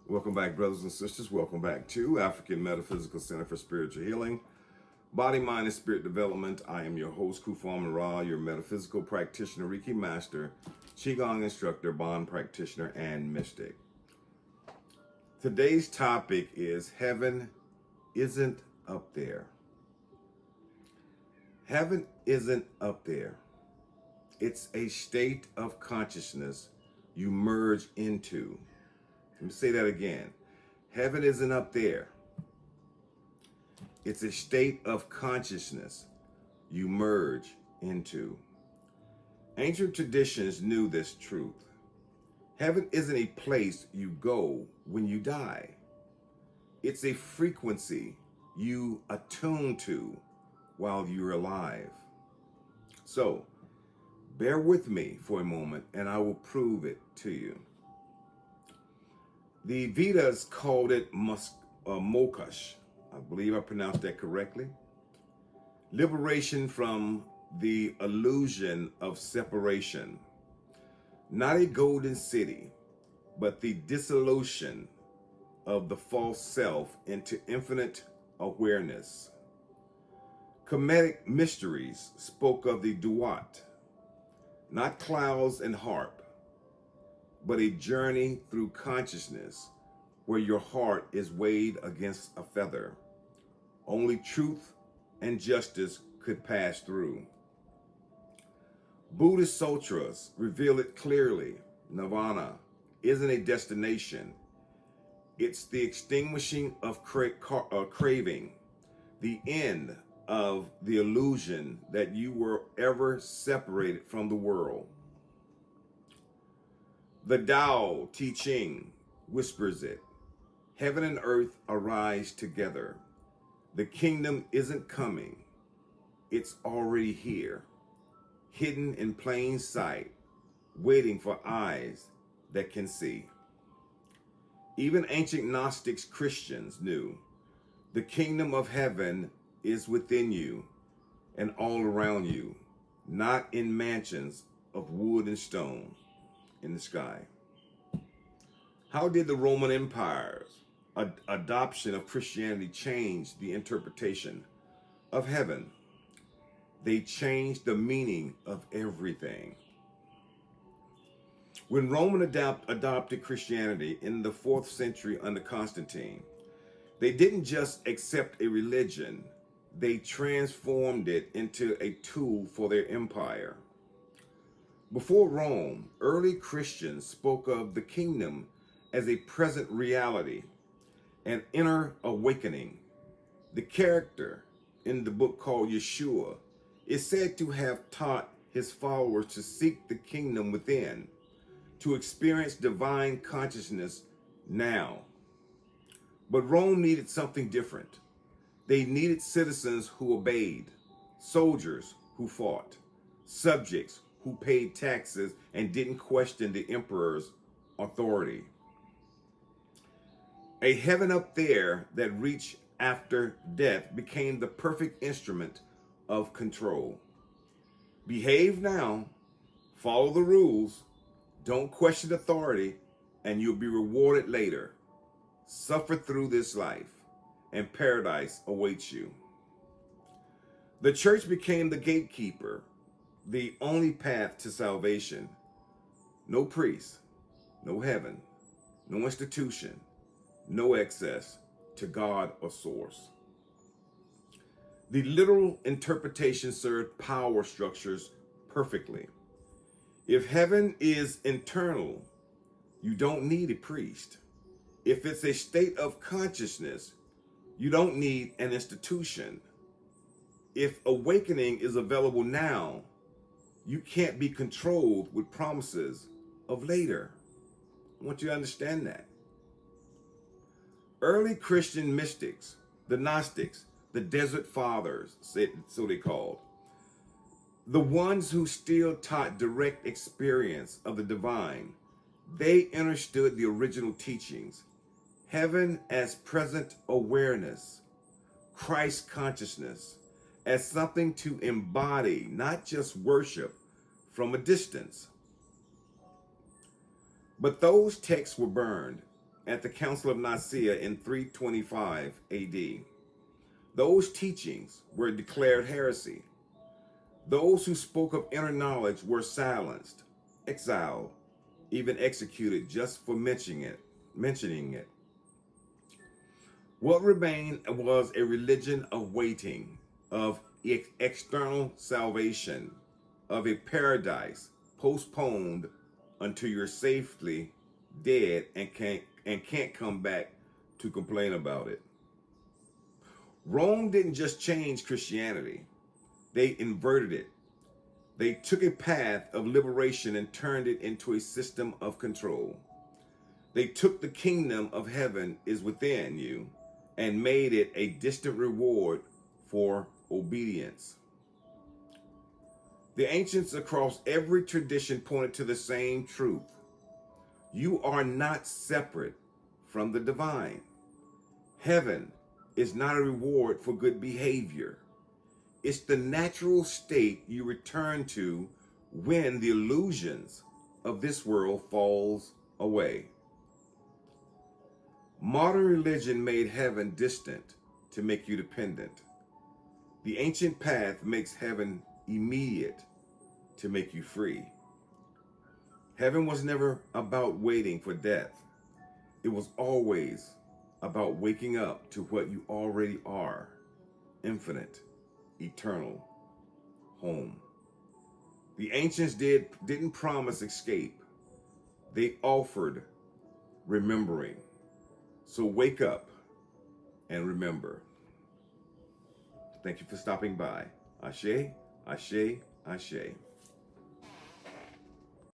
Welcome back, brothers and sisters. Welcome back to African Metaphysical Center for Spiritual Healing, Body, Mind, and Spirit Development. I am your host, Kufuor Ra, your metaphysical practitioner, Reiki master, Qigong instructor, Bond practitioner, and mystic. Today's topic is Heaven Isn't Up There. Heaven isn't up there. It's a state of consciousness you merge into. Let me say that again. Heaven isn't up there. It's a state of consciousness you merge into. Ancient traditions knew this truth. Heaven isn't a place you go when you die. It's a frequency you attune to while you're alive. So, bear with me for a moment and I will prove it to you. The Vedas called it moksha. I believe I pronounced that correctly. Liberation from the illusion of separation. Not a golden city, but the dissolution of the false self into infinite awareness. Kemetic mysteries spoke of the duat, not clouds and harp, but a journey through consciousness where your heart is weighed against a feather. Only truth and justice could pass through. Buddhist sutras reveal it clearly. Nirvana isn't a destination. It's the extinguishing of craving, the end of the illusion that you were ever separated from the world. The Tao Te Ching whispers it. Heaven and earth arise together. The kingdom isn't coming. It's already here, hidden in plain sight, waiting for eyes that can see. Even ancient Gnostics Christians knew the kingdom of heaven is within you and all around you, not in mansions of wood and stone in the sky. How did the Roman Empire's adoption of Christianity change the interpretation of heaven? They changed the meaning of everything. When Rome adopted Christianity in the 4th century under Constantine, they didn't just accept a religion, they transformed it into a tool for their empire. Before Rome, early Christians spoke of the kingdom as a present reality, an inner awakening. The character in the book called Yeshua is said to have taught his followers to seek the kingdom within, to experience divine consciousness now. But Rome needed something different. They needed citizens who obeyed, soldiers who fought, subjects who paid taxes and didn't question the emperor's authority. A heaven up there that reached after death became the perfect instrument of control. Behave now, follow the rules, don't question authority, and you'll be rewarded later. Suffer through this life, and paradise awaits you. The church became the gatekeeper, the only path to salvation. No priest, no heaven, no institution, no access to God or source. The literal interpretation served power structures perfectly. If heaven is internal, you don't need a priest. If it's a state of consciousness, you don't need an institution. If awakening is available now, you can't be controlled with promises of later. I want you to understand that. Early Christian mystics, the Gnostics, the Desert Fathers, so they called, the ones who still taught direct experience of the divine, they understood the original teachings. Heaven as present awareness, Christ consciousness as something to embody, not just worship from a distance. But those texts were burned at the Council of Nicaea in 325 AD. Those teachings were declared heresy. Those who spoke of inner knowledge were silenced, exiled, even executed just for mentioning it. What remained was a religion of waiting, of external salvation, of a paradise postponed until you're safely dead and can't come back to complain about it. Rome didn't just change Christianity, they inverted it. They took a path of liberation and turned it into a system of control. They took the kingdom of heaven is within you and made it a distant reward for obedience. The ancients across every tradition pointed to the same truth. You are not separate from the divine. Heaven is not a reward for good behavior. It's the natural state you return to when the illusions of this world falls away. Modern religion made heaven distant to make you dependent. The ancient path makes heaven immediate to make you free. Heaven was never about waiting for death. It was always about waking up to what you already are: infinite, eternal, home. The ancients didn't promise escape. They offered remembering. So wake up and remember. Thank you for stopping by. Ashe, ashe, ashe.